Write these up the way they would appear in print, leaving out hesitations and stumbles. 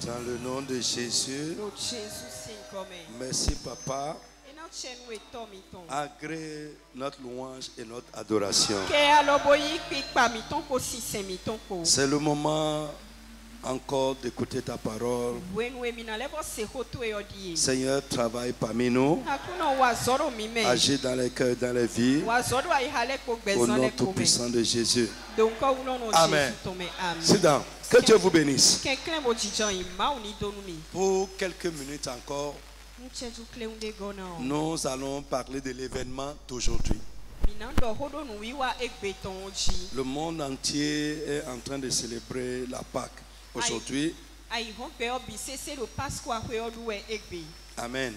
Dans le nom de Jésus, merci Papa. Agrée notre louange et notre adoration. C'est le moment encore d'écouter ta parole. Seigneur, travaille parmi nous. Agis dans les cœurs, dans les vies. Au nom tout puissant de Jésus. Amen. C'est dans. Que Dieu vous bénisse. Pour quelques minutes encore, nous allons parler de l'événement d'aujourd'hui. Le monde entier est en train de célébrer la Pâque aujourd'hui. Amen.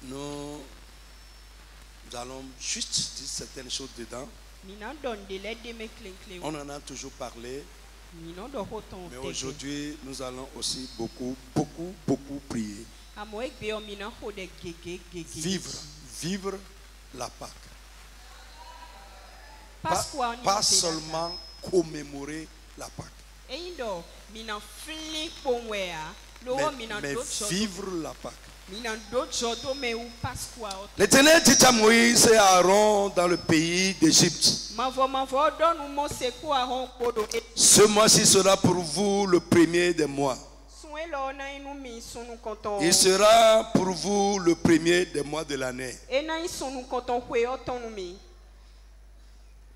Nous allons juste dire certaines choses dedans. On en a toujours parlé. Mais aujourd'hui, nous allons aussi beaucoup prier. Vivre la Pâque. Pas seulement commémorer la Pâque. Mais vivre la Pâque. L'Éternel dit à Moïse et à Aaron dans le pays d'Égypte: ce mois-ci sera pour vous le premier des mois. Il sera pour vous le premier des mois de l'année.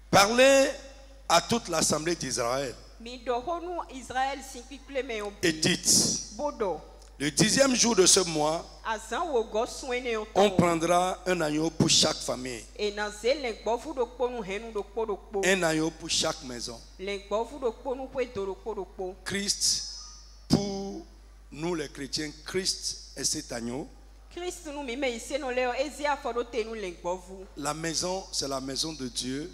Parlez à toute l'assemblée d'Israël et dites: le 10e jour de ce mois, on prendra un agneau pour chaque famille, un agneau pour chaque maison. Christ, pour nous les chrétiens, Christ est cet agneau. La maison, c'est la maison de Dieu.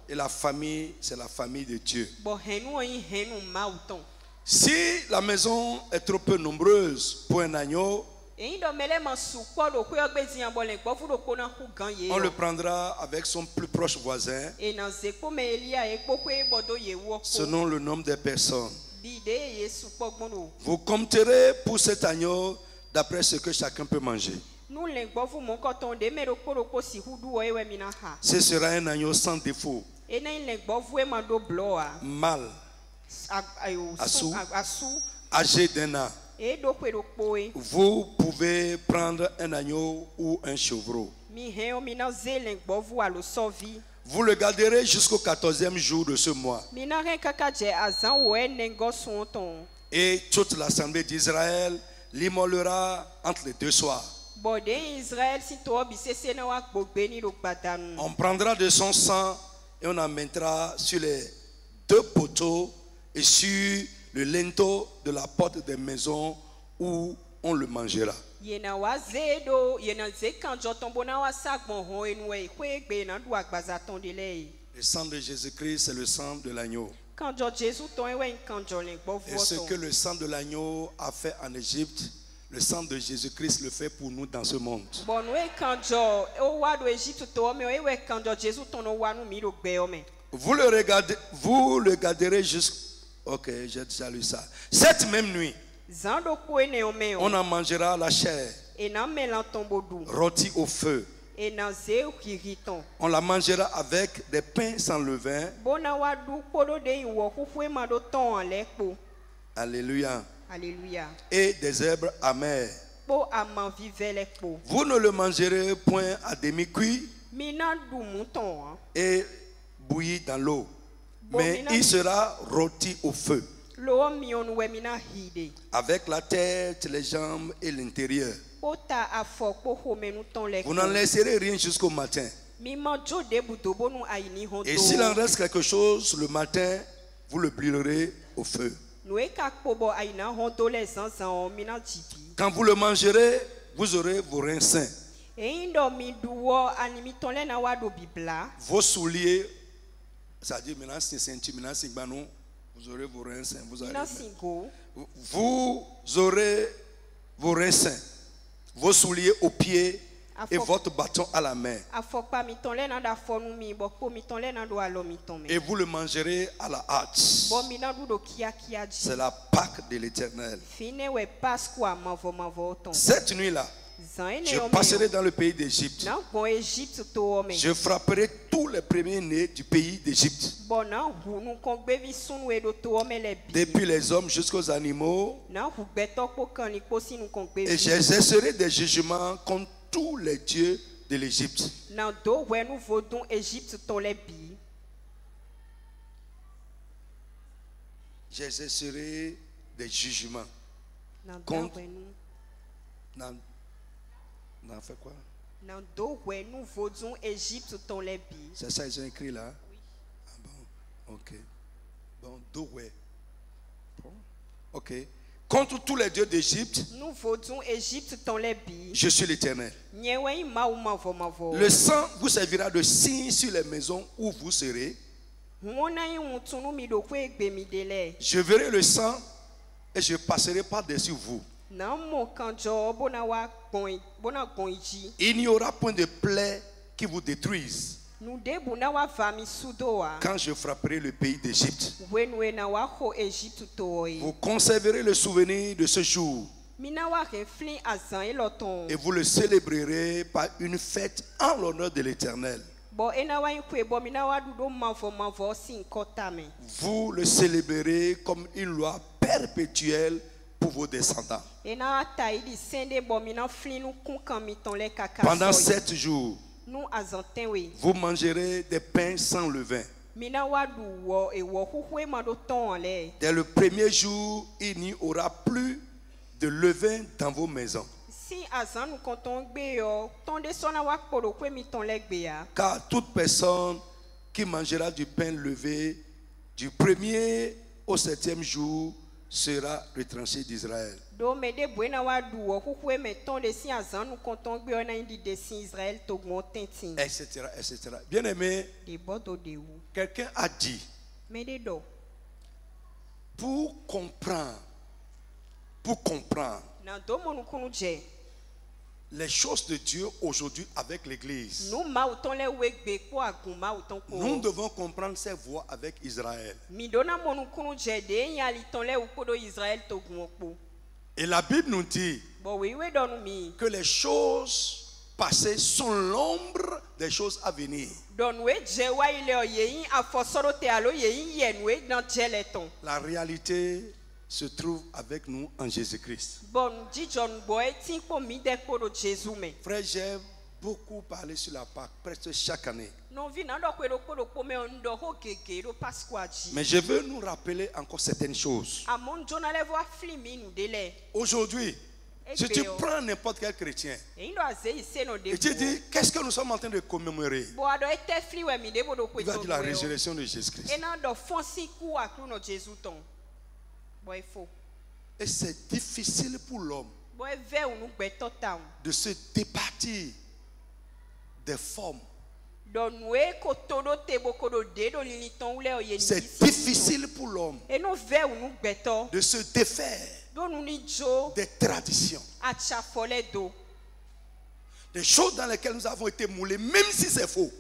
Et la famille, c'est la famille de Dieu. Si la maison est trop peu nombreuse pour un agneau, on le prendra avec son plus proche voisin selon le nombre des personnes. Vous compterez pour cet agneau d'après ce que chacun peut manger. Ce sera un agneau sans défaut, mâle, âgé d'un an. Vous pouvez prendre un agneau ou un chevreau. Vous le garderez jusqu'au 14e jour de ce mois. Et toute l'assemblée d'Israël l'immolera entre les deux soirs. On prendra de son sang et on en mettra sur les deux poteaux et sur le linteau de la porte des maisons où on le mangera. Le sang de Jésus-Christ, c'est le sang de l'agneau. Et ce que le sang de l'agneau a fait en Égypte, le sang de Jésus-Christ le fait pour nous dans ce monde. Vous le garderez jusqu'à... Ok, j'ai déjà lu ça. Cette même nuit, on en mangera la chair, rôtie au feu. On la mangera avec des pains sans levain. Alléluia. Et des herbes amères. Vous ne le mangerez point à demi-cuit et bouilli dans l'eau, mais il sera rôti au feu, avec la tête, les jambes et l'intérieur. Vous n'en laisserez rien jusqu'au matin. Et s'il en reste quelque chose le matin, vous le brûlerez au feu. Quand vous le mangerez, vous aurez vos reins sains. Vos souliers, c'est-à-dire maintenant c'est ceinture, maintenant c'est banon, vous aurez vos reins sains. Vous aurez vos reins sains, vos souliers aux pieds et votre bâton à la main. Et vous le mangerez à la hâte. C'est la Pâque de l'Éternel. Cette nuit-là, je passerai dans le pays d'Égypte. Je frapperai tous les premiers-nés du pays d'Égypte. Depuis les hommes jusqu'aux animaux. Et j'exercerai des jugements contre tous les dieux de l'Égypte. J'exercerai des jugements contre. On fait quoi? C'est ça, ils ont écrit là? Oui. Ah bon, ok. Bon, Dowe. Ok. Contre tous les dieux d'Égypte, je suis l'Éternel. Le sang vous servira de signe sur les maisons où vous serez. Je verrai le sang et je passerai par-dessus vous. Il n'y aura point de plaie qui vous détruise quand je frapperai le pays d'Égypte. Vous conserverez le souvenir de ce jour et vous le célébrerez par une fête en l'honneur de l'Éternel. Vous le célébrerez comme une loi perpétuelle pour vos descendants. Pendant 7 jours, vous mangerez des pains sans levain. Dès le premier jour, il n'y aura plus de levain dans vos maisons. Car toute personne qui mangera du pain levé du premier au 7e jour sera retranché d'Israël. Etc., etc. Bien aimé, quelqu'un a dit, pour comprendre les choses de Dieu aujourd'hui avec l'Église, nous devons comprendre ses voies avec Israël. Et la Bible nous dit que les choses passées sont l'ombre des choses à venir. La réalité se trouve avec nous en Jésus-Christ. Frère, j'aime beaucoup parler sur la Pâque, presque chaque année. Mais je veux nous rappeler encore certaines choses. Aujourd'hui, si tu prends n'importe quel chrétien et tu dis, qu'est-ce que nous sommes en train de commémorer? Il va dire la résurrection de Jésus-Christ. Et c'est difficile pour l'homme de se départir des formes. C'est difficile pour l'homme de se défaire des traditions, des choses dans lesquelles nous avons été moulés, même si c'est faux.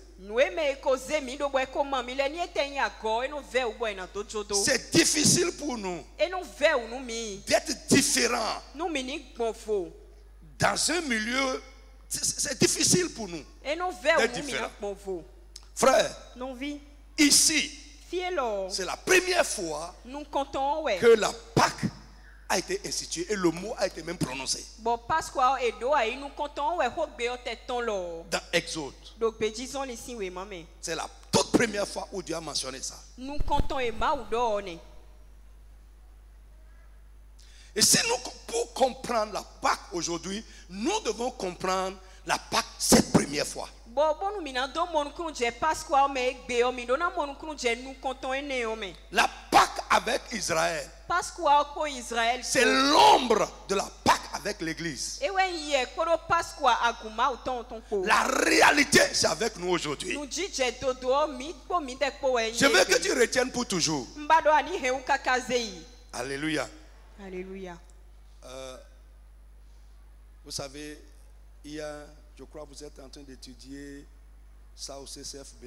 C'est difficile pour nous d'être différents dans un milieu. C'est difficile pour nous d'être différents. Frère, ici, c'est la première fois que la Pâque a été instituée et le mot a été même prononcé. Dans Exode, c'est la toute première fois où Dieu a mentionné ça. Et si nous, pour comprendre la Pâque aujourd'hui, nous devons comprendre la Pâque cette première fois. La Pâque avec Israël, c'est l'ombre de la Pâque avec l'Église. La réalité, c'est avec nous aujourd'hui. Je veux que tu retiennes pour toujours. Alléluia. Alléluia. Vous savez, il y a, Je crois que vous êtes en train d'étudier ça au CCFB.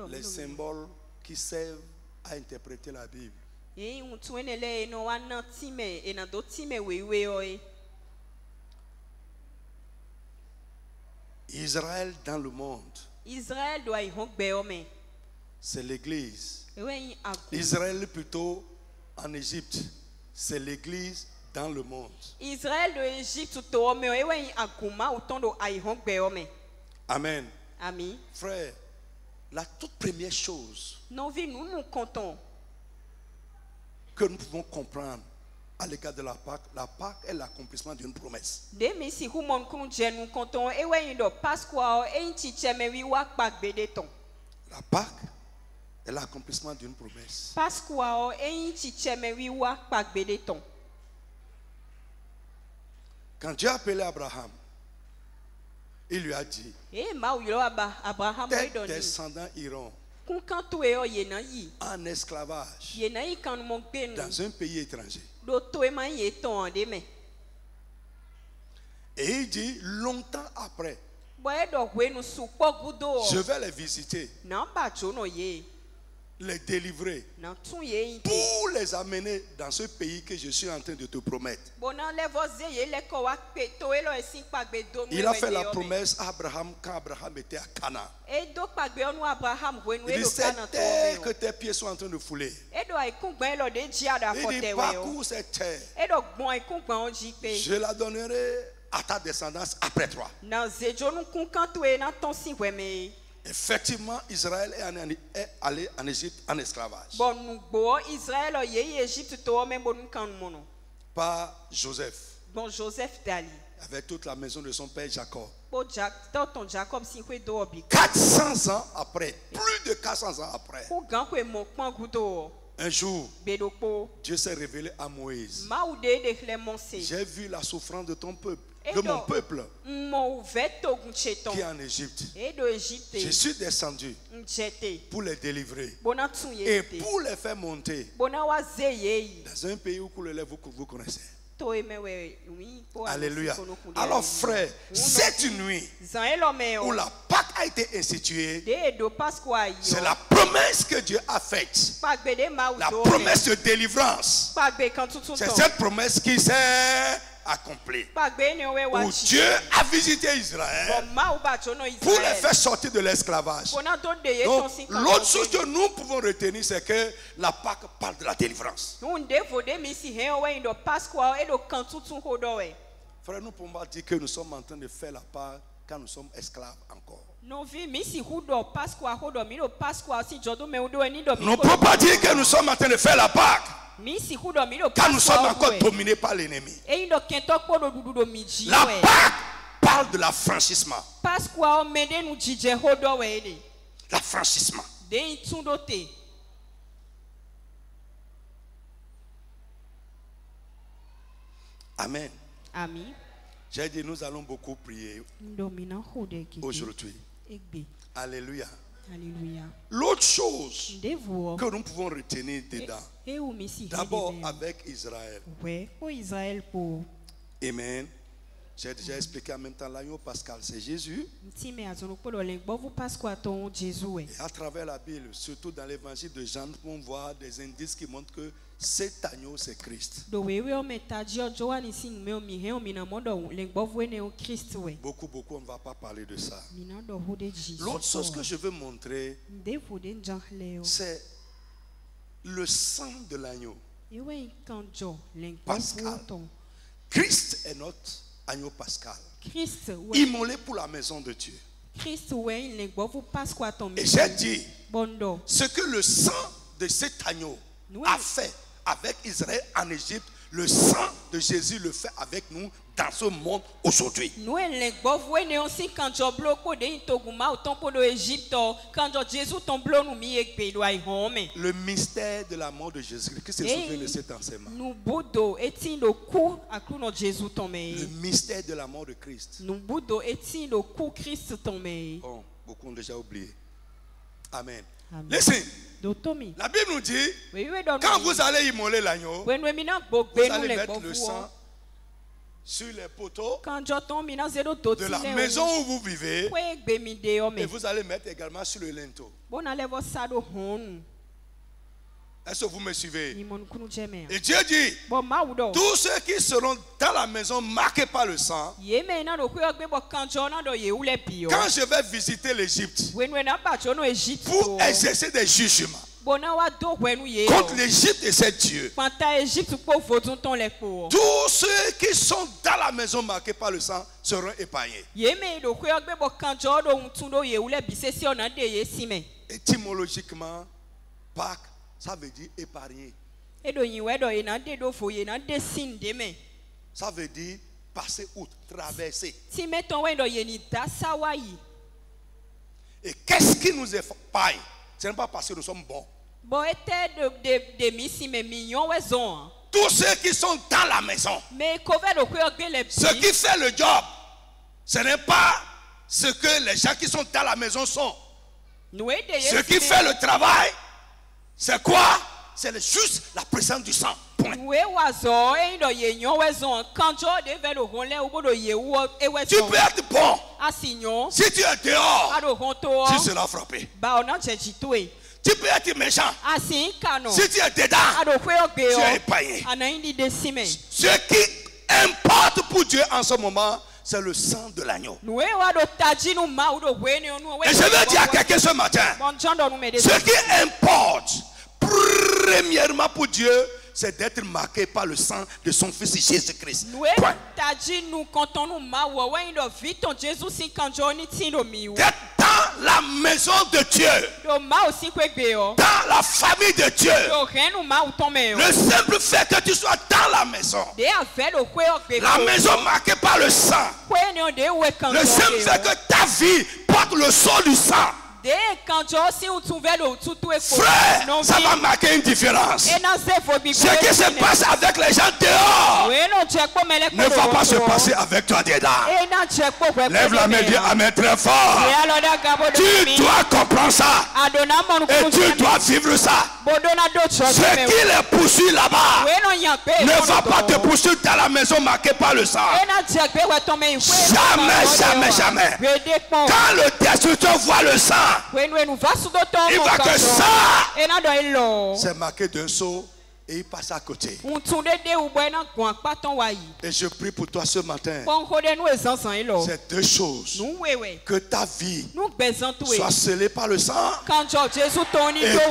Les symboles qui servent à interpréter la Bible. Israël dans le monde. C'est l'église. Israël plutôt en Égypte. C'est l'église dans le monde. Amen. Amen. Frère, la toute première chose que nous pouvons comprendre à l'égard de la Pâque est l'accomplissement d'une promesse. La Pâque est l'accomplissement d'une promesse. Quand Dieu a appelé Abraham, il lui a dit, tes descendants iront en esclavage dans un pays étranger. Et il dit, longtemps après, je vais les visiter, les délivrer, pour les amener dans ce pays que je suis en train de te promettre. Il a fait la promesse à Abraham quand Abraham était à Canaan. Il dit, cette terre que tes pieds sont en train de fouler, il dit, parcours cette terre, je la donnerai à ta descendance après toi. Effectivement, Israël est allé en Égypte en esclavage. Par Joseph. Avec toute la maison de son père Jacob. 400 ans après, plus de 400 ans après, un jour, Dieu s'est révélé à Moïse. J'ai vu la souffrance de ton peuple, de mon peuple qui est en Égypte. Je suis descendu pour les délivrer et pour les faire monter dans un pays où coule le lait, vous connaissez. Alléluia. Alors frère, cette nuit où la Pâque a été instituée, c'est la promesse que Dieu a faite. La promesse de délivrance. C'est cette promesse qui s'est accomplie. Où Dieu a visité Israël pour les faire sortir de l'esclavage. Donc l'autre chose que nous pouvons retenir, c'est que la Pâque parle de la délivrance. Frère, nous ne pouvons pas dire que nous sommes en train de faire la Pâque quand nous sommes esclaves encore. Nous ne pouvons pas dire que nous sommes en train de faire la Pâque quand nous sommes encore dominés par l'ennemi. La Pâque parle de l'affranchissement. L'affranchissement. Amen. Amen. J'ai dit, nous allons beaucoup prier aujourd'hui. Alléluia. Alléluia. L'autre chose que nous pouvons retenir dedans, d'abord avec Israël. Amen. J'ai déjà expliqué en même temps l'agneau pascal, c'est Jésus. Et à travers la Bible, surtout dans l'évangile de Jean, nous pouvons voir des indices qui montrent que cet agneau, c'est Christ. Beaucoup, on ne va pas parler de ça. L'autre chose que je veux montrer, c'est le sang de l'agneau pascal. Christ est notre agneau pascal, immolé pour la maison de Dieu. Et j'ai dit, ce que le sang de cet agneau a fait avec Israël en Égypte, le sang de Jésus le fait avec nous dans ce monde aujourd'hui. Le mystère de la mort de Jésus. Qui se souvient de cet enseignement? Le mystère de la mort de Christ. Oh, beaucoup ont déjà oublié. Amen. Listen. La Bible nous dit, quand vous allez immoler l'agneau, vous allez mettre le sang sur les poteaux de la maison où vous vivez, et vous allez mettre également sur le linteau. Est-ce que vous me suivez? Et Dieu dit, tous ceux qui seront dans la maison marqués par le sang, quand je vais visiter l'Égypte pour exercer des jugements contre l'Égypte et ses dieux, tous ceux qui sont dans la maison marqués par le sang seront épargnés. Étymologiquement, Pâques, ça veut dire épargner. Ça veut dire passer outre, traverser. Et qu'est-ce qui nous épargne? Ce n'est pas parce que nous sommes bons. Tous ceux qui sont dans la maison, ceux qui font le job, ce n'est pas ce que les gens qui sont dans la maison sont. Ceux qui font le travail, c'est quoi? C'est juste la présence du sang. Point. Tu peux être bon. Si tu es dehors, tu seras frappé. Tu peux être méchant. Si tu es dedans, tu es épargné. Ce qui importe pour Dieu en ce moment, c'est le sang de l'agneau. Et je veux dire à quelqu'un ce matin, ce qui importe premièrement pour Dieu, c'est d'être marqué par le sang de son Fils Jésus-Christ. D'être dans la maison de Dieu, dans la famille de Dieu. Le simple fait que tu sois dans la maison marquée par le sang, le simple fait que ta vie porte le sceau du sang, frère, ça va marquer une différence. Ce qui se passe avec les gens dehors ne va pas se passer avec toi dedans. Lève la main, dis amen très fort. Tu dois comprendre ça et tu dois vivre ça. Ce qui les poursuit là-bas ne va pas te poursuivre dans la maison marquée par le sang. Jamais, jamais, jamais. Quand le destructeur voit le sang, il voit que ça, c'est marqué d'un sceau et il passe à côté. Et je prie pour toi ce matin. C'est deux choses. Que ta vie soit scellée par le sang. Et deux,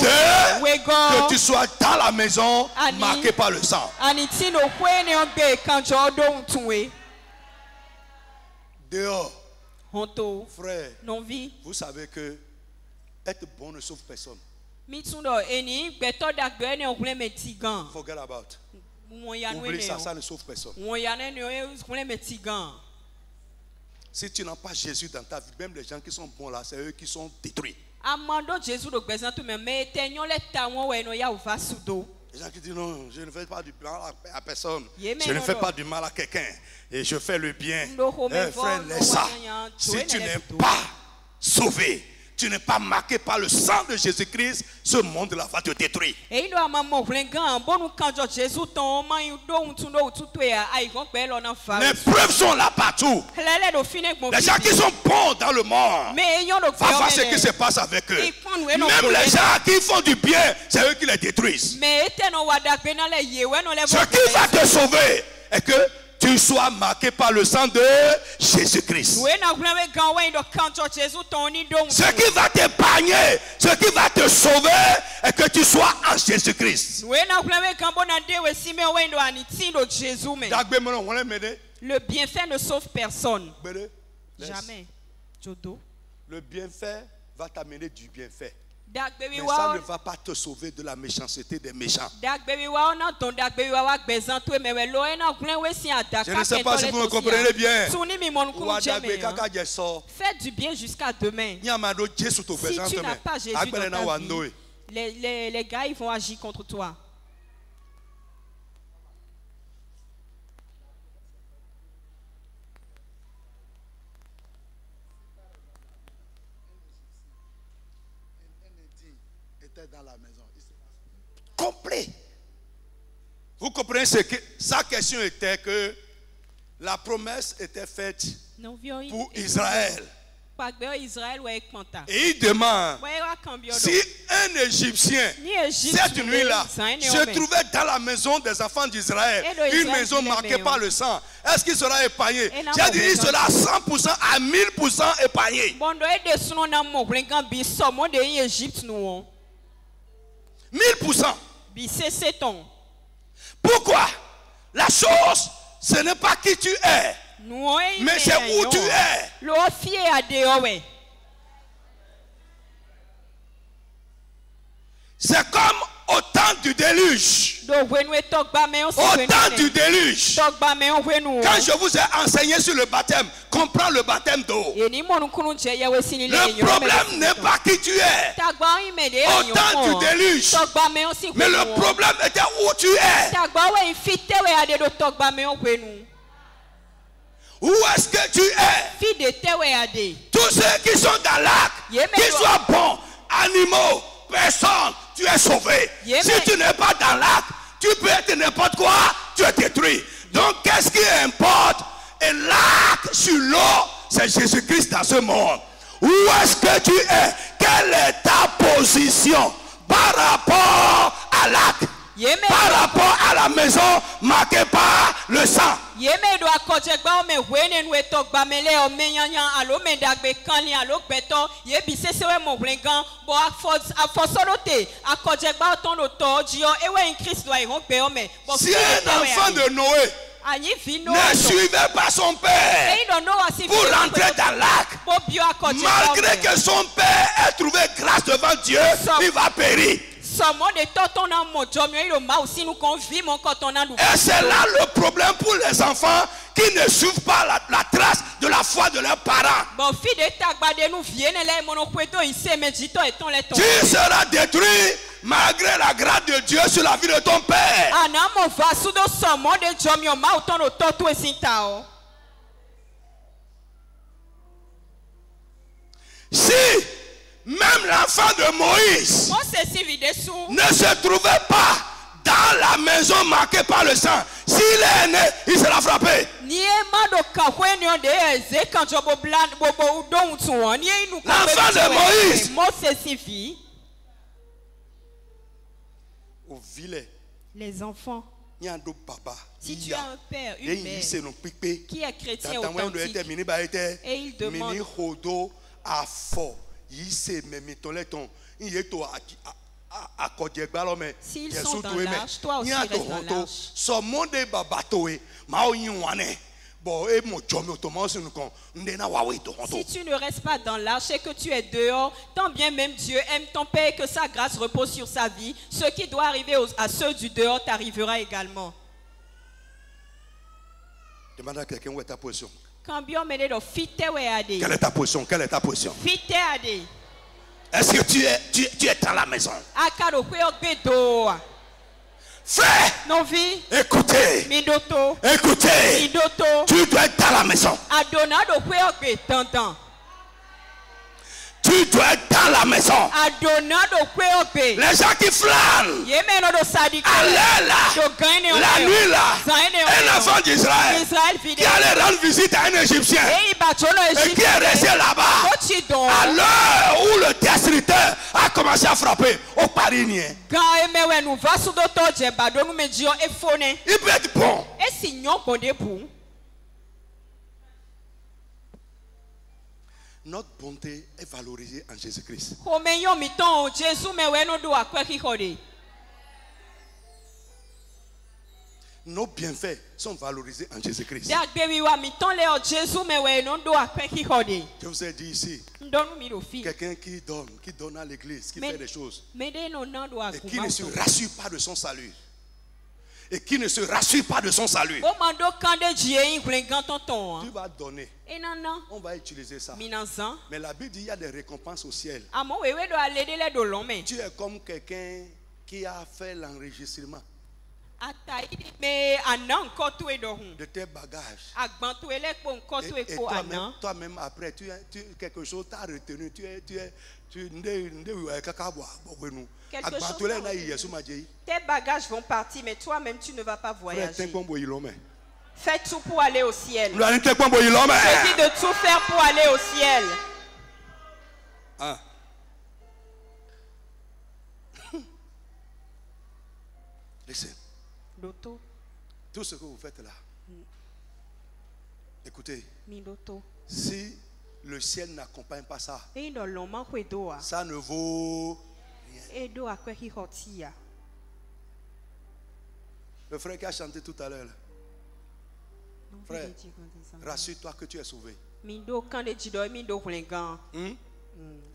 que tu sois dans la maison marquée par le sang. Dehors, frère, vous savez que être bon ne sauve personne. Forget about. Oublie ça, ça ne sauve personne. Si tu n'as pas Jésus dans ta vie, même les gens qui sont bons là, c'est eux qui sont détruits. Les gens qui disent non, je ne fais pas du mal à personne. Je ne fais pas du mal à quelqu'un. Et je fais le bien. Frère, laisse ça. Si tu n'es pas sauvé, tu n'es pas marqué par le sang de Jésus-Christ, ce monde-là va te détruire. Les preuves sont là partout. Les gens qui sont bons dans le monde, va voir ce qui se passe avec eux. Même les gens qui font du bien, c'est eux qui les détruisent. Ce qui va te sauver est que tu sois marqué par le sang de Jésus-Christ. Ce qui va t'épargner, ce qui va te sauver, est que tu sois en Jésus-Christ. Le bienfait ne sauve personne. Jamais. Le bienfait va t'amener du bienfait. Mais ça ne va pas te sauver de la méchanceté des méchants. Je ne sais pas si vous me comprenez bien. Faites du bien jusqu'à demain. Si tu n'as pas Jésus dans ta vie, les gars ils vont agir contre toi. Dans la maison. Complet. Vous comprenez ce que sa question était que La promesse était faite pour Israël. Et il demande si un Égyptien, cette nuit-là, se trouvait dans la maison des enfants d'Israël, une maison marquée par le sang, est-ce qu'il sera épargné? J'ai dit, il sera 100% à 1000% épargné. 1000%. Pourquoi? La chose, ce n'est pas qui tu es, mais c'est où tu es. C'est comme au temps du déluge. Au temps du déluge. Quand je vous ai enseigné sur le baptême, comprends le baptême d'eau. Le problème n'est pas qui tu es. Au temps du déluge. Mais le problème était où tu es. Où est-ce que tu es? Tous ceux qui sont dans l'arc, qu'ils soient bons, animaux, personne, tu es sauvé. Si tu n'es pas dans l'arc, tu peux être n'importe quoi, tu es détruit. Donc qu'est-ce qui importe? Et l'arc sur l'eau, c'est Jésus-Christ dans ce monde. Où est-ce que tu es? Quelle est ta position par rapport à l'arc? Par rapport à la maison marquée par le sang. Si un enfant de Noé ne suivait pas son père pour rentrer dans l'arc, malgré que son père ait trouvé grâce devant Dieu, il va périr. Et c'est là le problème pour les enfants qui ne suivent pas la trace de la foi de leurs parents. Tu seras détruit malgré la grâce de Dieu sur la vie de ton père. Si même l'enfant de Moïse ne se trouvait pas dans la maison marquée par le sang, s'il est né, il sera frappé. L'enfant de Moïse, les enfants, si tu as un père, une mère qui est chrétien authentique et il demande s'ils sont dans l'âge, toi aussi reste dans l'âge. Si tu ne restes pas dans l'âge, c'est que tu es dehors. Tant bien même Dieu aime ton Père et que sa grâce repose sur sa vie, ce qui doit arriver à ceux du dehors t'arrivera également. Demande à quelqu'un où est ta position. Quelle est ta position? Quelle est ta position? Est-ce que tu es dans la maison? Frère, écoutez, écoutez, tu dois être dans la maison. Tu dois être dans la maison. Les gens qui flânent, allaient là, la nuit là, un enfant d'Israël qui allait rendre visite à un Égyptien et qui est resté là-bas à l'heure où le destructeur a commencé à frapper au parinien. Il peut être bon. Notre bonté est valorisée en Jésus-Christ. Nos bienfaits sont valorisés en Jésus-Christ. Je vous ai dit ici, quelqu'un qui donne à l'église, qui fait des choses, et qui ne se rassure pas de son salut. Et qui ne se rassure pas de son salut. Tu vas donner. On va utiliser ça. Mais la Bible dit qu'il y a des récompenses au ciel. Tu es comme quelqu'un qui a fait l'enregistrement de tes bagages. Et toi-même après, quelque chose t'a retenu. Tes bagages vont partir, mais toi-même tu ne vas pas voyager. Fais tout pour aller au ciel. Je dis de tout faire pour aller au ciel. Ah. Listen. Tout ce que vous faites là. Écoutez. Si le ciel n'accompagne pas ça, ça ne vaut rien. Le frère qui a chanté tout à l'heure, frère, rassure-toi que tu es sauvé.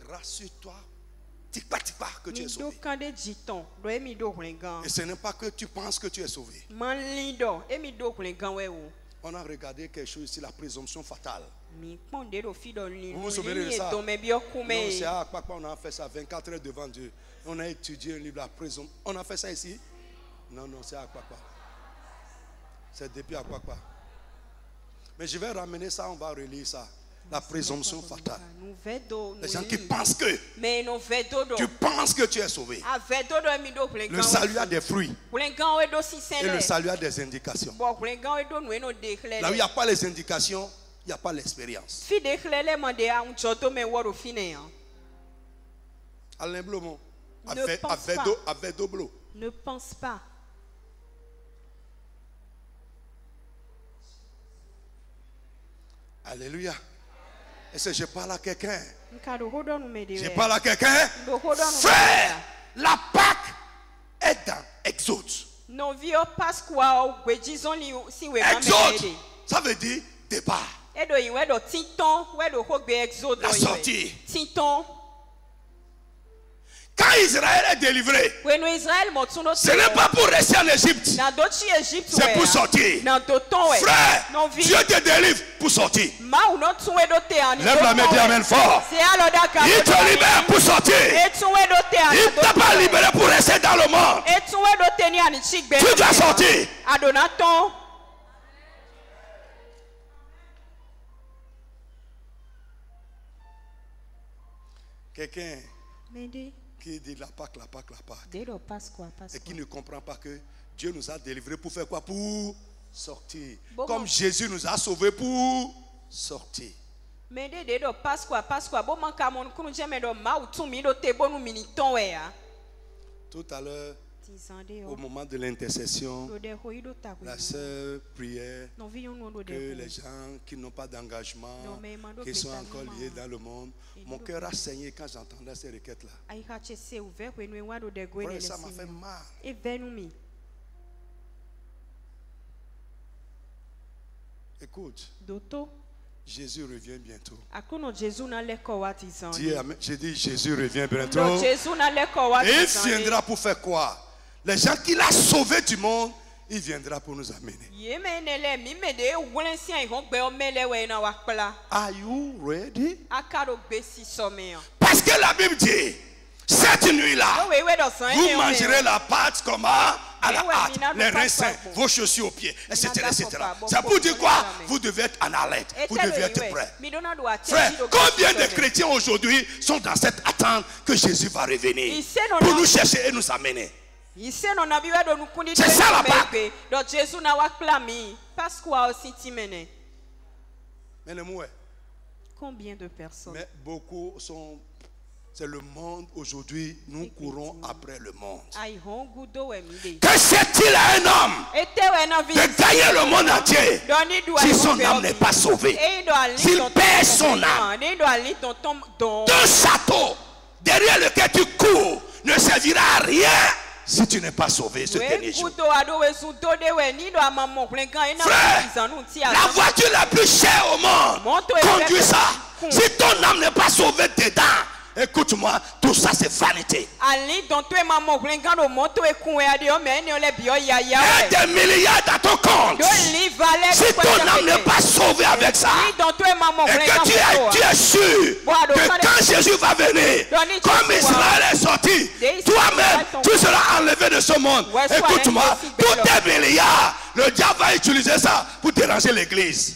Rassure-toi que tu es sauvé. Et ce n'est pas que tu penses que tu es sauvé. On a regardé quelque chose ici, la présomption fatale. Vous vous souvenez de ça? Non, c'est à Akpakpa, on a fait ça 24 heures devant Dieu. On a étudié un livre, la présomption. On a fait ça ici? Non, c'est à Akpakpa. C'est depuis Akpakpa. Mais je vais ramener ça, on va relire ça. La présomption fatale. Les gens qui pensent que tu penses que tu es sauvé. Le salut a des fruits. Et le salut a des indications. Là où il n'y a pas les indications, il n'y a pas l'expérience. Alain Blomont, avec Doblo. Ne pense pas. Alléluia. Et si je parle à quelqu'un, je parle à quelqu'un, frère, la Pâque est dans Exode. Exode, ça veut dire départ. La sortie. Quand Israël est délivré, ce n'est pas pour rester en Égypte, c'est pour sortir. Frère, Dieu te délivre pour sortir. Lève la main, dis amen fort. Il te libère pour sortir. Il ne t'a pas libéré pour rester dans le monde. Tu dois sortir. Quelqu'un qui dit la Pâque. Et qui ne comprend pas que Dieu nous a délivrés pour faire quoi? Pour sortir. Comme Jésus nous a sauvés pour sortir. Tout à l'heure, au moment de l'intercession, la sœur priait que les gens qui n'ont pas d'engagement, qui sont encore liés dans le monde, mon cœur a saigné quand j'entendais ces requêtes-là. Frère, ça m'a fait mal. Écoute, Jésus revient bientôt. J'ai dit Jésus revient bientôt. Et il viendra pour faire quoi? Les gens qu'il a sauvés du monde, il viendra pour nous amener. Are you ready? Parce que la Bible dit, cette nuit-là, vous mangerez la pâte comme à la hâte, les reins sains, vos chaussures aux pieds, etc. Ça pour dire quoi? Vous devez être en alerte, vous devez être prêt. Frère, combien de chrétiens aujourd'hui sont dans cette attente que Jésus va revenir pour nous chercher et nous amener? C'est ça la Pâque. Mais le mot est, combien de personnes? Mais beaucoup sont... C'est le monde aujourd'hui, nous courons après le monde. Que c'est-il à un homme de gagner le monde entier si son âme n'est pas sauvée? S'il perd son âme, deux châteaux derrière lequel tu cours ne servira à rien si tu n'es pas sauvé ce dernier jour. Frère, la voiture la plus chère au monde, conduis ça. Si ton âme n'est pas sauvée dedans, écoute-moi, tout ça c'est vanité. Et des milliards dans ton compte. Si ton âme n'est pas sauvée avec ça, et que tu es sûr que quand Jésus va venir, comme Israël est sorti, toi-même, tu seras enlevé de ce monde. Écoute-moi, tous tes milliards, le diable va utiliser ça pour déranger l'église.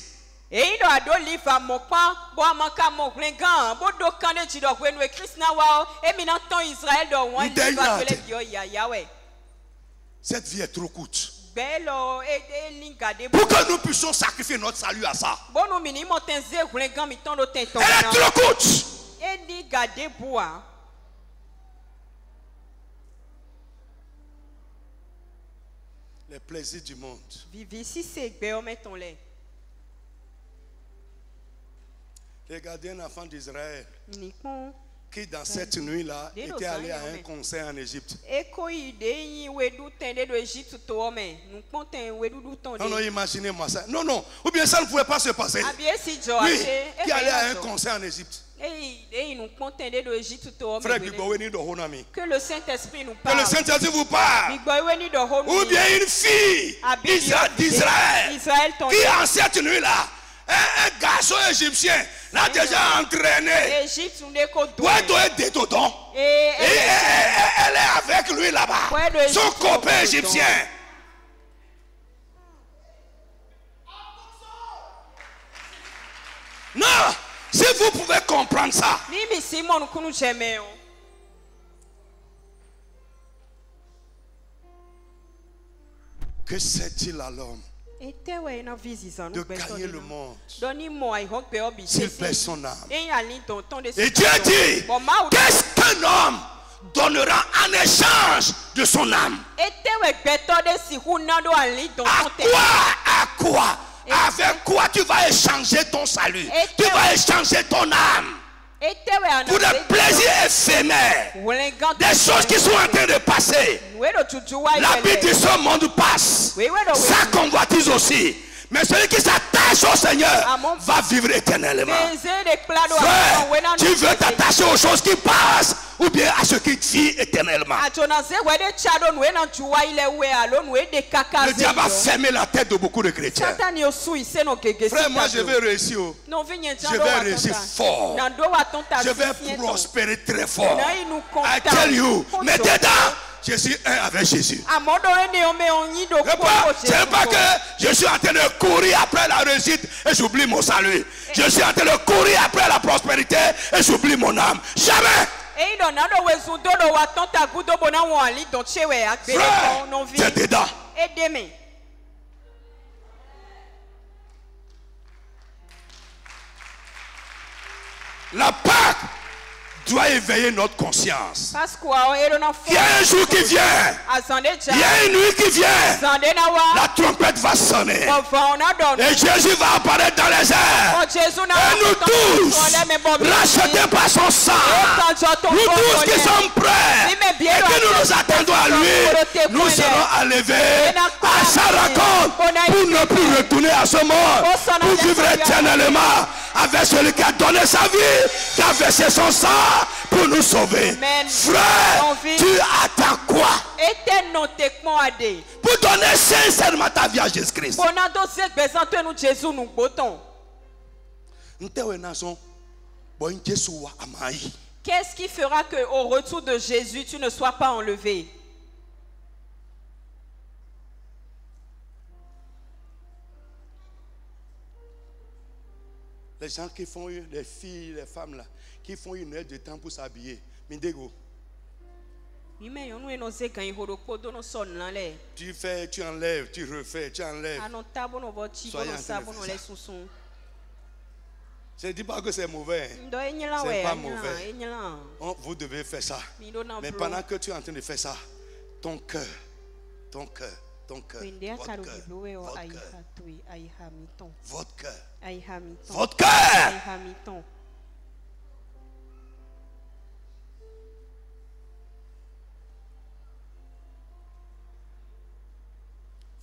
Cette vie est trop courte. Pour que nous puissions sacrifier notre salut à ça. Elle est trop courte. Les plaisirs du monde. Regardez un enfant d'Israël qui dans cette nuit-là était allé à un concert en Égypte. Non, imaginez-moi ça. Non, ou bien ça ne pouvait pas se passer. Oui, qui allait à un concert en Égypte. Frère, que le Saint-Esprit nous parle. Que le Saint-Esprit vous parle. Ou bien une fille d'Israël qui en cette nuit-là, un garçon égyptien l'a déjà entraîné. Et elle est avec lui là-bas. Son copain égyptien. Non, si vous pouvez comprendre ça. Que c'est-il à l'homme de gagner le monde s'il perd son âme? Et Dieu dit, qu'est-ce qu'un homme donnera en échange de son âme? À quoi? Avec quoi tu vas échanger ton salut? Tu vas échanger ton âme pour des plaisirs éphémères, des choses qui sont en train de passer. La vie de ce monde passe, sa convoitise aussi. Mais celui qui s'attache au Seigneur va vivre éternellement. Frère, tu veux t'attacher aux choses qui passent ou bien à ce qui vit éternellement? Le diable a fermé la tête de beaucoup de chrétiens. Frère, moi je vais réussir. Je vais réussir fort. Je vais prospérer très fort. I tell you. Mais dedans, je suis un avec Jésus. Ce n'est pas que je suis en train de courir après la réussite et j'oublie mon salut. Je suis en train de courir après la prospérité et j'oublie mon âme. Jamais. Frère, c'est dedans. La Pâque doit éveiller notre conscience. Il y a un jour qui vient. Il y a une nuit qui vient. La trompette va sonner. Et Jésus va apparaître dans les airs. Et nous tous, rachetés par son sang, nous tous qui sommes prêts et que nous nous attendons à lui, nous serons enlevés à sa rencontre pour ne plus retourner à ce monde, pour vivre éternellement avec celui qui a donné sa vie, qui a versé son sang pour nous sauver. Frère, tu attends quoi? Pour donner sincèrement ta vie à Jésus-Christ. Qu'est-ce qui fera qu'au retour de Jésus, tu ne sois pas enlevé? Les gens qui font, les filles, les femmes là, qui font une heure de temps pour s'habiller. Mindego. Tu fais, tu enlèves, tu refais, tu enlèves. Soyez en train de faire ça. Je ne dis pas que c'est mauvais. C'est pas mauvais. Vous devez faire ça. Mais pendant que tu es en train de faire ça, ton cœur, votre cœur, votre cœur.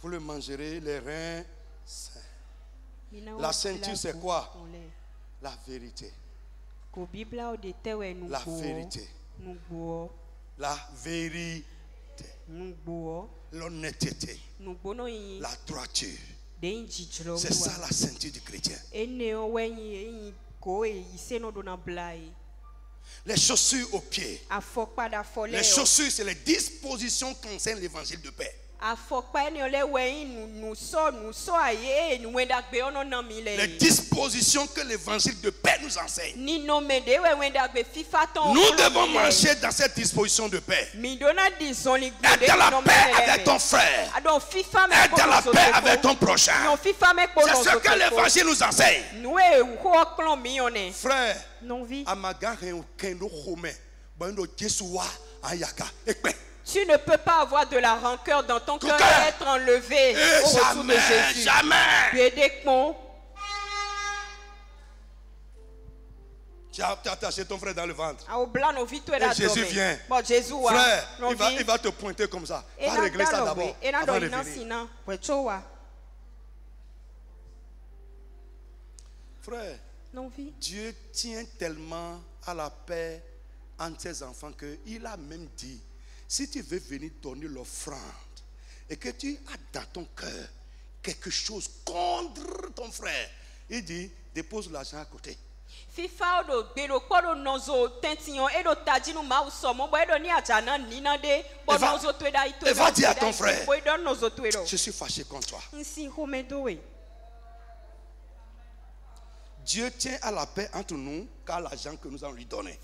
Vous le mangerez, les reins sains. La ceinture, c'est quoi? La vérité. La vérité. La vérité. L'honnêteté. La droiture. C'est ça la ceinture du chrétien. Les chaussures aux pieds. Les chaussures, c'est les dispositions qui concernent l'évangile de paix. Les dispositions que l'évangile de paix nous enseigne. Nous devons marcher dans cette disposition de paix. Être dans la paix avec ton frère. Être dans la paix avec ton prochain. C'est ce que l'évangile nous enseigne. Frère, tu ne peux pas avoir de la rancœur dans ton cœur et être enlevé au retour de Jésus. Jamais. Tu as attaché ton frère dans le ventre. Et Jésus vient. Frère, il va te pointer comme ça. Va régler ça d'abord. Avant de venir. Frère, Dieu tient tellement à la paix entre ses enfants qu'il a même dit, si tu veux venir donner l'offrande et que tu as dans ton cœur quelque chose contre ton frère, il dit, dépose l'argent à côté. Et va dire à ton frère, je suis fâché contre toi. Dieu tient à la paix entre nous car l'argent que nous allons lui donner.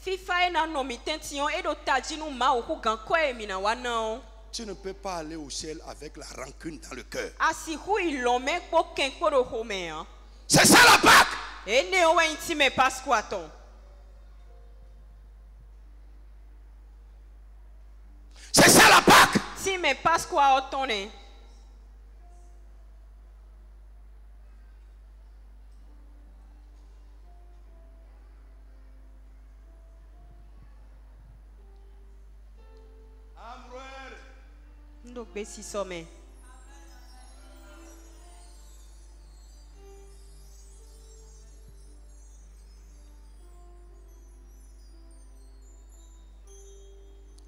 Tu ne peux pas aller au ciel avec la rancune dans le cœur. C'est ça la Pâque. C'est ça la Pâque.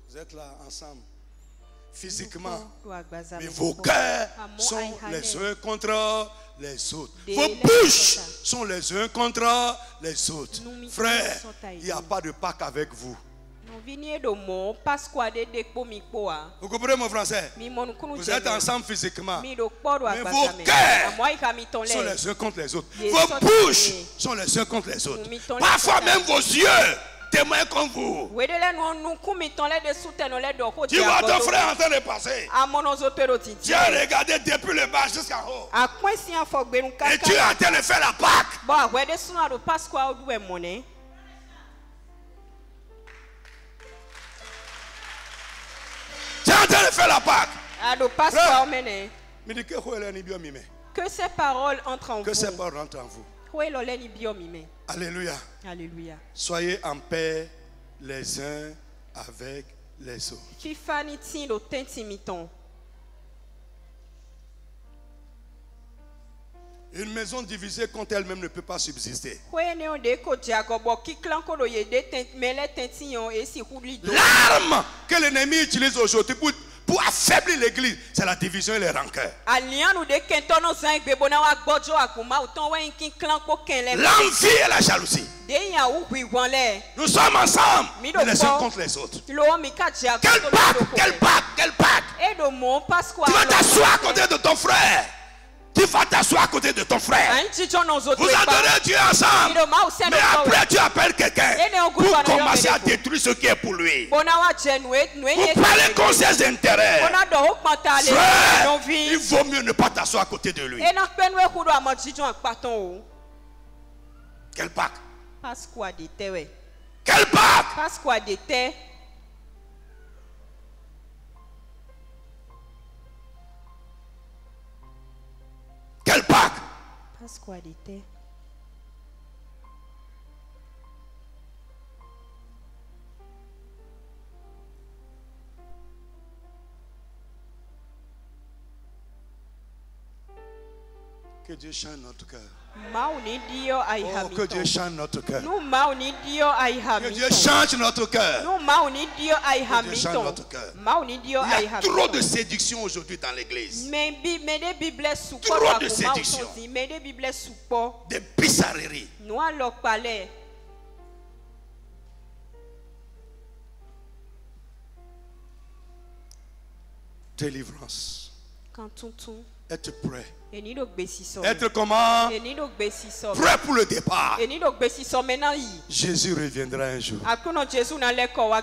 Vous êtes là ensemble, physiquement, mais vos cœurs sont les uns contre les autres. Vos bouches sont les uns contre les autres. Frère, il n'y a pas de Pâque avec vous. Vous comprenez mon français? Vous êtes ensemble physiquement, mais vos cœurs sont les uns contre les autres. Vos bouches sont les uns contre les autres. Parfois même vos yeux témoignent comme vous. Tu vois ton frère en train de passer. Tu as regardé depuis le bas jusqu'en haut. Et tu es en train de faire la Pâque. Tu es en train de faire la Pâque. Que ces paroles entrent en vous. Que ces paroles entrent en vous. Alléluia. Alléluia. Soyez en paix les uns avec les autres. Une maison divisée contre elle-même ne peut pas subsister. L'arme que l'ennemi utilise aujourd'hui pour affaiblir l'église, c'est la division et les rancœurs. L'envie et la jalousie. Nous sommes ensemble, les uns contre les autres. Quelle Pâque, quelle Pâque, quelle Pâque. Tu vas t'asseoir à côté de ton frère. Tu vas t'asseoir à côté de ton frère. Vous adorez Dieu ensemble. Mais après tu appelles quelqu'un pour commencer à détruire ce qui est pour lui. Vous parlez comme ses intérêts. Frère, il vaut mieux ne pas t'asseoir à côté de lui. Quelle Pâque? Quelle Pâque? Quelle Pâque? Que Dieu change notre cœur. Oh, que Dieu change notre cœur. Que Dieu change notre cœur. Que Dieu change notre cœur. Il y a trop de séduction aujourd'hui dans l'église. Trop de séduction. Des bizarreries. Délivrance. Être prêt. Être comment? Prêt pour le départ. Jésus reviendra un jour.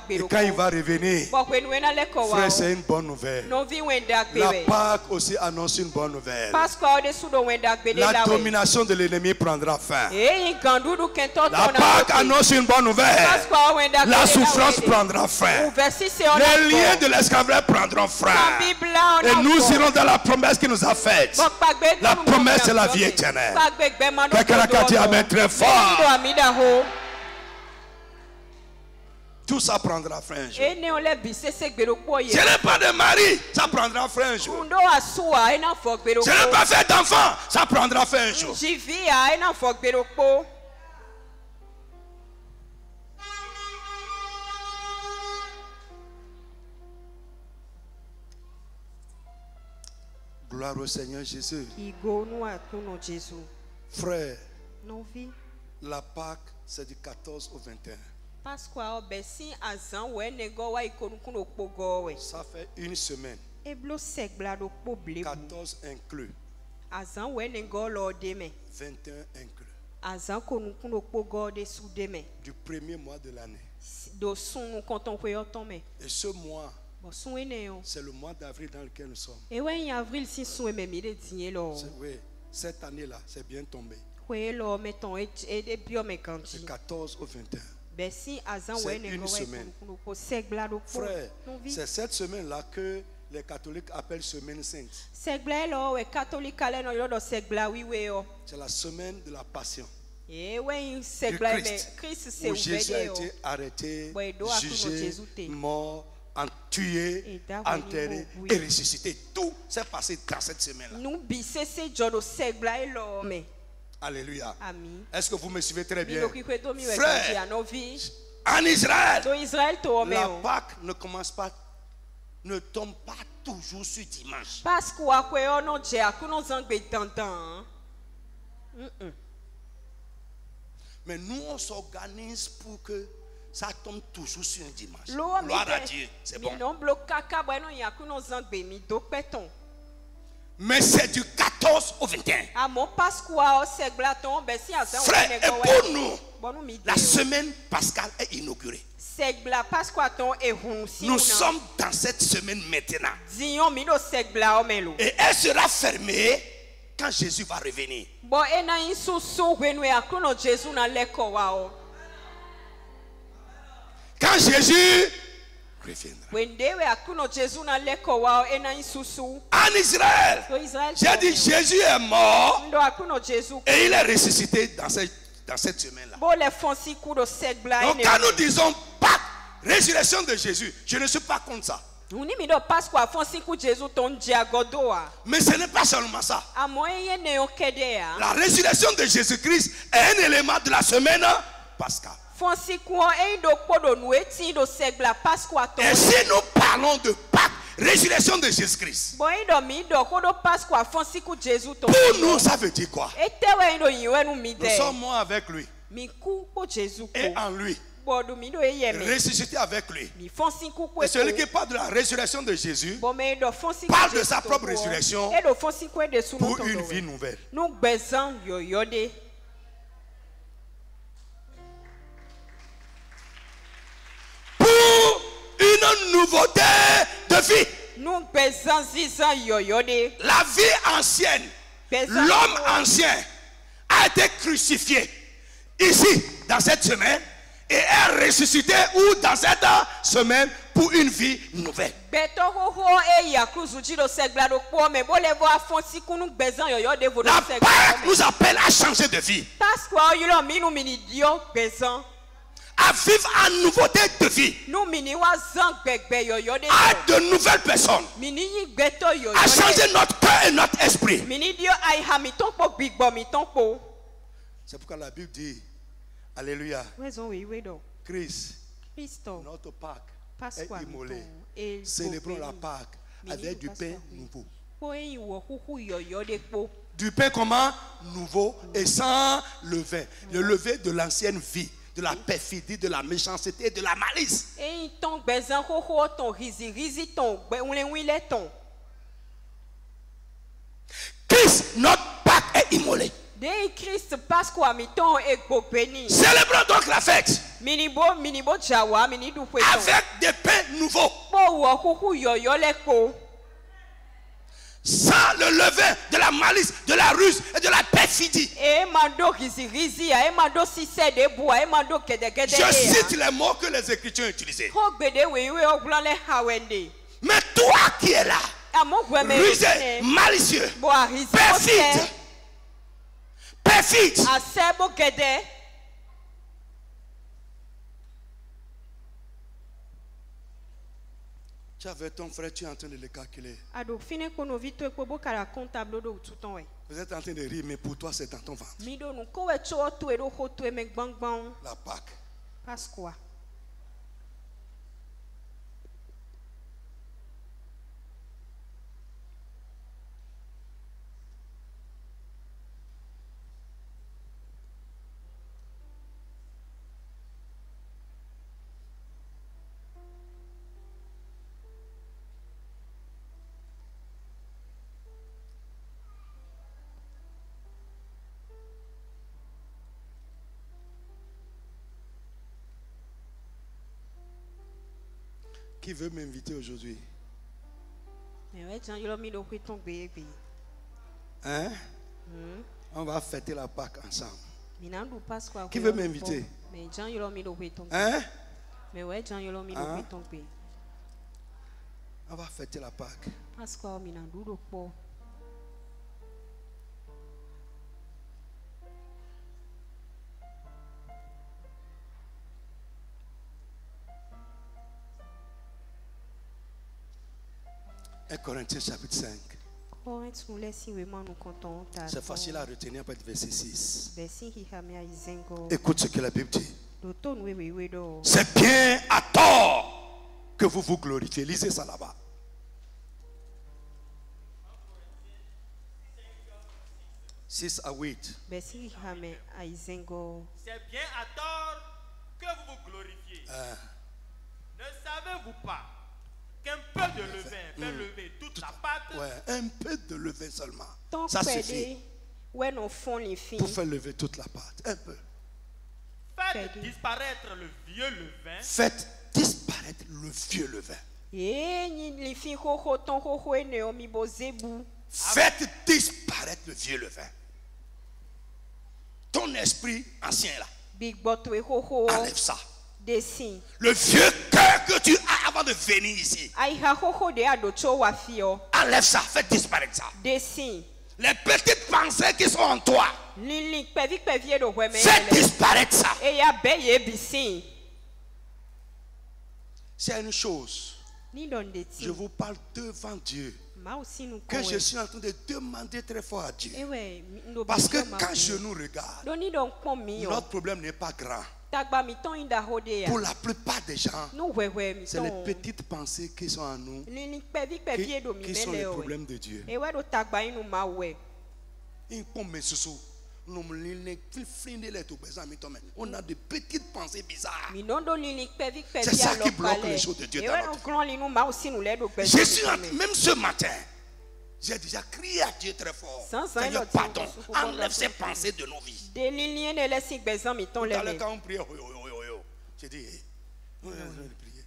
Et quand il va revenir, frère, c'est une bonne nouvelle. La Pâque aussi annonce une bonne nouvelle. La domination de l'ennemi prendra fin. La Pâque annonce une bonne nouvelle. La souffrance prendra fin. Les liens de l'esclavage prendront fin. Et nous irons dans la promesse qu'il nous a faite. La promesse, c'est la vie éternelle. Quelqu'un a dit amen très fort. Tout ça prendra fin un jour. Je n'ai pas de mari, ça prendra fin un jour. Je n'ai pas fait d'enfant, ça prendra fin un jour. Gloire au Seigneur Jésus. Frère, la Pâque, c'est du 14 au 21. Ça fait une semaine. 14 inclus. 21 inclus. Du premier mois de l'année. Et ce mois, c'est le mois d'avril dans lequel nous sommes. Oui, cette année-là, c'est bien tombé. C'est 14 au 21. C'est une semaine. Frère, c'est cette semaine-là que les catholiques appellent semaine sainte. C'est la semaine de la passion du Christ, où Jésus a été arrêté, jugé, mort, tué, enterré et ressuscité. Tout s'est passé dans cette semaine-là. Alléluia. Est-ce que vous me suivez très bien? Frère, en Israël, la Pâque ne tombe pas toujours sur dimanche. Mais nous, on s'organise pour que ça tombe toujours sur un dimanche. Gloire à Dieu, c'est bon. Mais c'est du 14 au 21. Frère, et pour nous, la semaine pascale est inaugurée. Nous sommes dans cette semaine maintenant. Et elle sera fermée quand Jésus va revenir. Quand Jésus reviendra. En Israël, j'ai dit Jésus est mort et il est ressuscité dans cette semaine-là. Donc quand nous disons Pâques, résurrection de Jésus, je ne suis pas contre ça. Mais ce n'est pas seulement ça. La résurrection de Jésus-Christ est un élément de la semaine pascale. Et si nous parlons de Pâques, résurrection de Jésus-Christ, pour nous, ça veut dire quoi? Nous sommes morts avec lui et en lui, ressuscité avec lui. Et celui qui parle de la résurrection de Jésus parle de sa propre résurrection pour une vie nouvelle. Une nouveauté de vie. La vie ancienne, l'homme ancien a été crucifié ici dans cette semaine et est ressuscité ou dans cette semaine pour une vie nouvelle. La Pâque nous appelle à changer de vie, à vivre en nouveauté de vie, à de nouvelles personnes, à changer notre cœur et notre esprit. C'est pourquoi la Bible dit, alléluia, Christ, notre Pâque est immolé. Célébrons la Pâque avec du pain nouveau. Du pain comment? Nouveau et sans levain. Le levain de l'ancienne vie, de la perfidie, de la méchanceté, de la malice. notre Pâque est immolé. Célébrons donc la fête avec des pains nouveaux. Sans le levain de la malice, de la ruse et de la perfidie. Je cite les mots que les Écritures ont utilisés. Mais toi qui es là, rusé, malicieux, perfide, tu avais ton frère, tu es en train de le calculer. Vous êtes en train de rire, mais pour toi, c'est dans ton ventre. La Pâque. Qui veut m'inviter aujourd'hui? Hein? On va fêter la Pâque ensemble. Qui veut m'inviter? Hein? On va fêter la Pâque. 1 Corinthiens chapitre 5. C'est facile à retenir par le verset 6. Écoute ce que la Bible dit. C'est bien à tort que vous vous glorifiez. Lisez ça là-bas. Six à 8. C'est bien à tort que vous vous glorifiez. Ne savez-vous pas qu'un peu de levain fait lever toute la pâte? Ouais, un peu de levain seulement. Ça suffit. Pour faire lever toute la pâte. Un peu. Faites disparaître le vieux levain. Faites disparaître le vieux levain. Faites disparaître le vieux levain. Ton esprit ancien là. Enlève ça. Le vieux cœur que tu as avant de venir ici. Enlève ça, fais disparaître ça. Les petites pensées qui sont en toi. Fais disparaître ça. C'est une chose. Je vous parle devant Dieu. Que je suis en train de demander très fort à Dieu. Parce que quand je nous regarde, notre problème n'est pas grand. Pour la plupart des gens, c'est les petites pensées qui sont en nous qui sont les problèmes de Dieu. On a de petites pensées bizarres. C'est ça qui bloque les choses de Dieu dans notre vie. Je suis même ce matin, j'ai déjà crié à Dieu très fort. Seigneur, pardon, enlève ces pensées de nos vies. Tout à l'heure, quand on priait, j'ai dit, on va prier.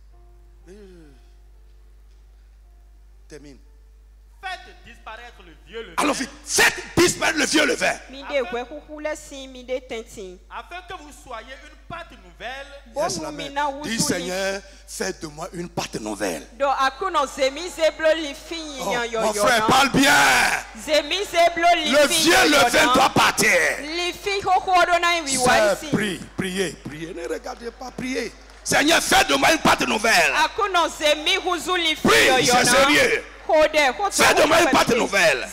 Termine. Faites disparaître le vieux levain. Alors vite, faites disparaître le vieux levain. Afin que vous soyez une pâte nouvelle. Yes, dis Seigneur, faites de moi une pâte nouvelle. Oh, mon frère, parle bien. Le vieux levain doit partir. Priez. Ne regardez pas, priez. Seigneur, faites de moi une pâte nouvelle. Prie, c'est sérieux. Fais de moi une pâte nouvelle.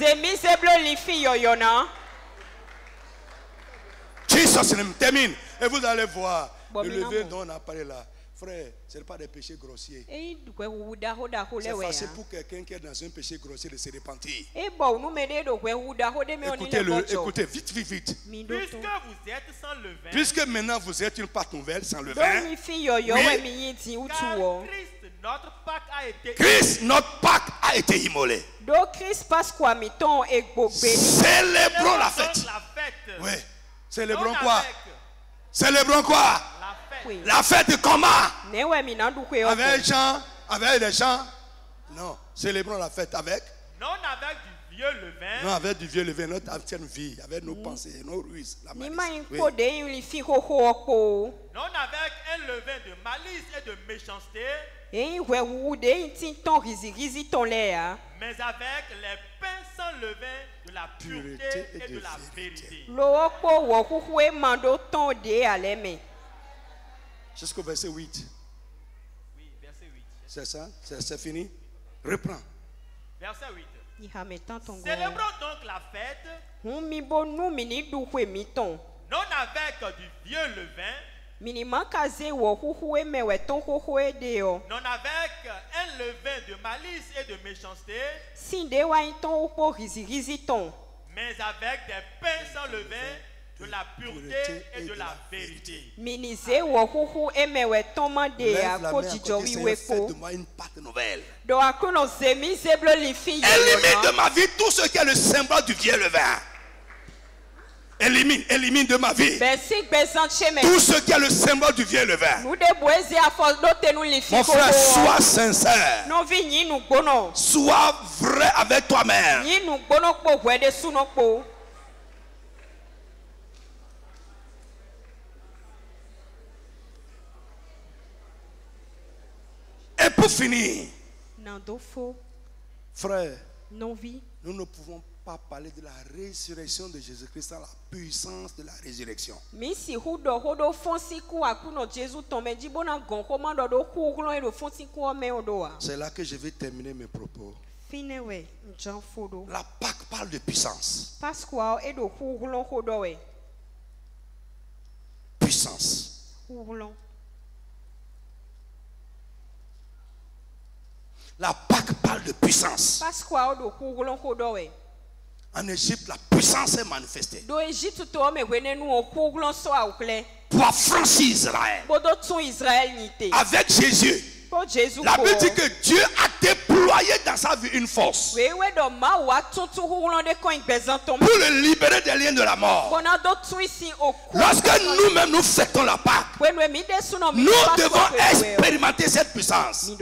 Jesus termine. Et vous allez voir le levain dont on a parlé là. Frère, ce n'est pas des péchés grossiers. C'est facile pour quelqu'un qui est dans un péché grossier de se repentir. Écoutez, vite. Puisque vous êtes sans levain. Puisque maintenant vous êtes une pâte nouvelle sans levain. Car Christ Notre Pâques a été Christ, notre Pâques a été immolé. Célébrons la fête. Oui. Célébrons quoi? Célébrons quoi? La fête comment? Avec des chants? Avec des chants? Non. Célébrons la fête avec? Non, avec du vieux levain. Non, avec du vieux levain, notre ancienne vie, avec nos pensées, nos ruses. La malice. Oui. Non, avec un levain de malice et de méchanceté. Mais avec les pains sans levain de la pureté et de la vérité. Jusqu'au verset 8. Oui, verset 8. C'est ça? C'est fini? Reprends. Verset 8. Célébrons donc la fête, non avec du vieux levain, non avec un levain de malice et de méchanceté, mais avec des pains sans levain de la pureté et de la vérité. Lève la main à côté, Seigneur, faites de moi une pâte nouvelle. Élimine de ma vie tout ce qui est le symbole du vieux levain. Élimine de ma vie tout ce qui est le symbole du vieux levain. Mon frère, sois sincère. Sois vrai avec toi-même. Et pour finir, frère, nous ne pouvons pas parler de la résurrection de Jésus-Christ sans la puissance de la résurrection. C'est là que je vais terminer mes propos. La Pâque parle de puissance. Puissance. La Pâque parle de puissance. En Égypte, la puissance est manifestée pour affranchir Israël. Avec Jésus, la Bible dit que Dieu a déployé dans sa vie une force pour le libérer des liens de la mort. Lorsque nous-mêmes nous fêtons la Pâque, nous devons expérimenter cette puissance qui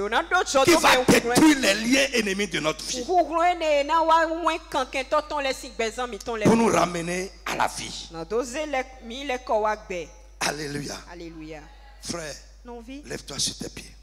va détruire les liens ennemis de notre vie pour nous ramener à la vie. Alléluia. Alléluia. Frère, lève-toi sur tes pieds.